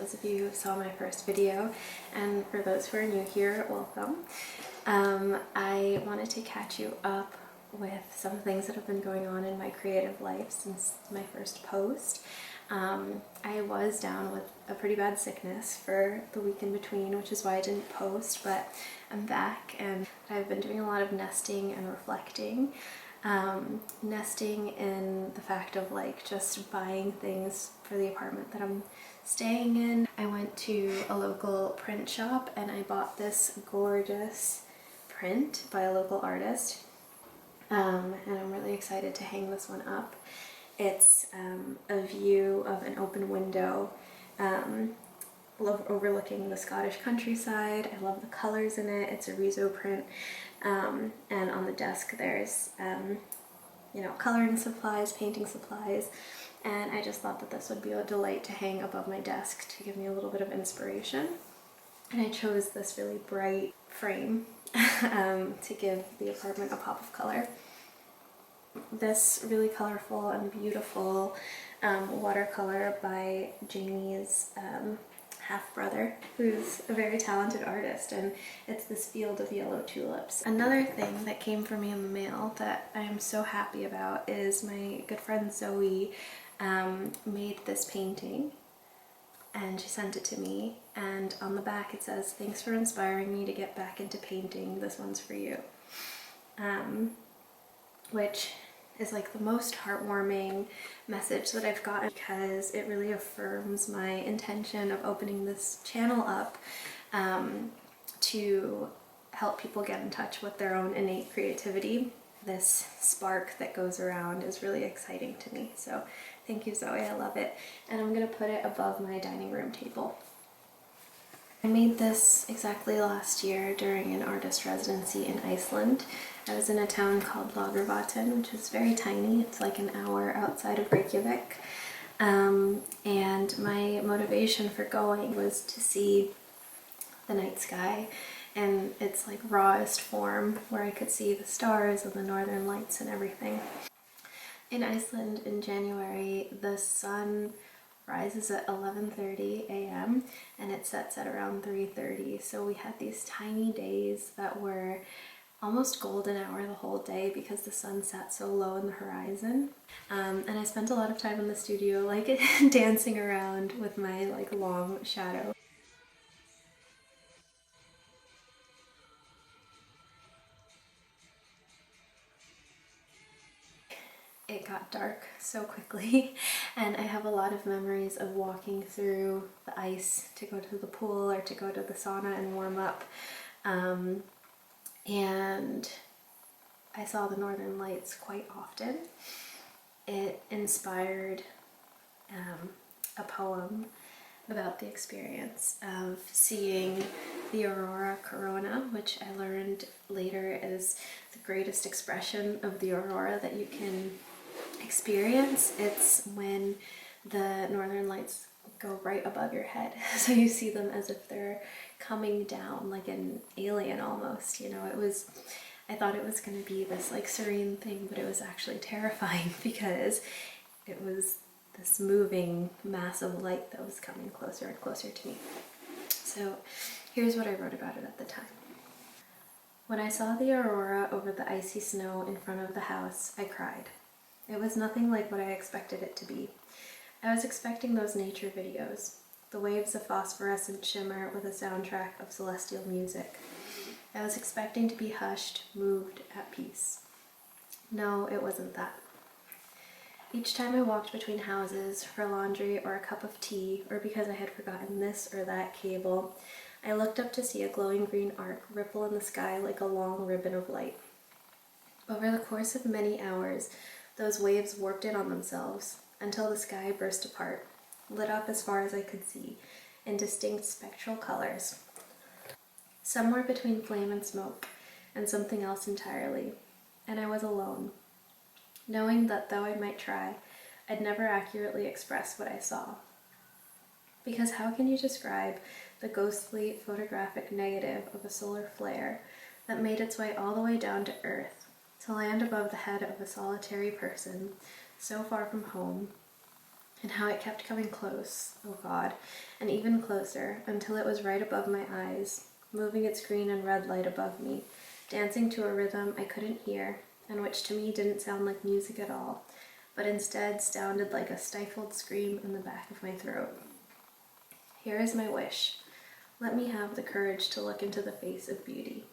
those of you who saw my first video, and for those who are new here, welcome. I wanted to catch you up with some things that have been going on in my creative life since my first post. I was down with a pretty bad sickness for the week in between, which is why I didn't post, but I'm back and I've been doing a lot of nesting and reflecting. Nesting in the fact of like just buying things for the apartment that I'm staying in. I went to a local print shop and I bought this gorgeous print by a local artist, and I'm really excited to hang this one up. It's a view of an open window overlooking the Scottish countryside. I love the colors in it. It's a riso print, and on the desk there's coloring supplies, painting supplies, and I just thought that this would be a delight to hang above my desk to give me a little bit of inspiration. And I chose this really bright frame to give the apartment a pop of color. This really colorful and beautiful watercolor by Jamie's half-brother, who's a very talented artist, and it's this field of yellow tulips. Another thing that came for me in the mail that I am so happy about is my good friend Zoe made this painting and she sent it to me, and on the back it says, "Thanks for inspiring me to get back into painting. This one's for you." Which is like the most heartwarming message that I've gotten, because it really affirms my intention of opening this channel up to help people get in touch with their own innate creativity. This spark that goes around is really exciting to me. So thank you, Zoe, I love it. And I'm gonna put it above my dining room table. I made this exactly last year during an artist residency in Iceland. I was in a town called Lagervatn, which is very tiny. It's like an hour outside of Reykjavik. And my motivation for going was to see the night sky in its like rawest form, where I could see the stars and the northern lights and everything. In Iceland in January, the sun rises at 11:30 a.m. and it sets at around 3:30. So we had these tiny days that were almost golden hour the whole day because the sun sat so low in the horizon. And I spent a lot of time in the studio like dancing around with my like long shadow. It got dark so quickly and I have a lot of memories of walking through the ice to go to the pool or to go to the sauna and warm up. And I saw the northern lights quite often. It inspired a poem about the experience of seeing the aurora corona, which I learned later is the greatest expression of the aurora that you can experience. It's when the northern lights go right above your head, so you see them as if they're coming down like an alien almost, you know. I thought it was going to be this like serene thing, but it was actually terrifying because it was this moving mass of light that was coming closer and closer to me. So here's what I wrote about it at the time. When I saw the aurora over the icy snow in front of the house, I cried. It was nothing like what I expected it to be. I was expecting those nature videos, the waves of phosphorescent shimmer with a soundtrack of celestial music. I was expecting to be hushed, moved, at peace. No, it wasn't that. Each time I walked between houses for laundry or a cup of tea, or because I had forgotten this or that cable, I looked up to see a glowing green arc ripple in the sky like a long ribbon of light. Over the course of many hours, those waves warped in on themselves until the sky burst apart, lit up as far as I could see, in distinct spectral colors. Somewhere between flame and smoke, and something else entirely, and I was alone, knowing that though I might try, I'd never accurately express what I saw. Because how can you describe the ghostly photographic negative of a solar flare that made its way all the way down to Earth, to land above the head of a solitary person, so far from home, and how it kept coming close, oh God, and even closer, until it was right above my eyes, moving its green and red light above me, dancing to a rhythm I couldn't hear, and which to me didn't sound like music at all, but instead sounded like a stifled scream in the back of my throat. Here is my wish. Let me have the courage to look into the face of beauty.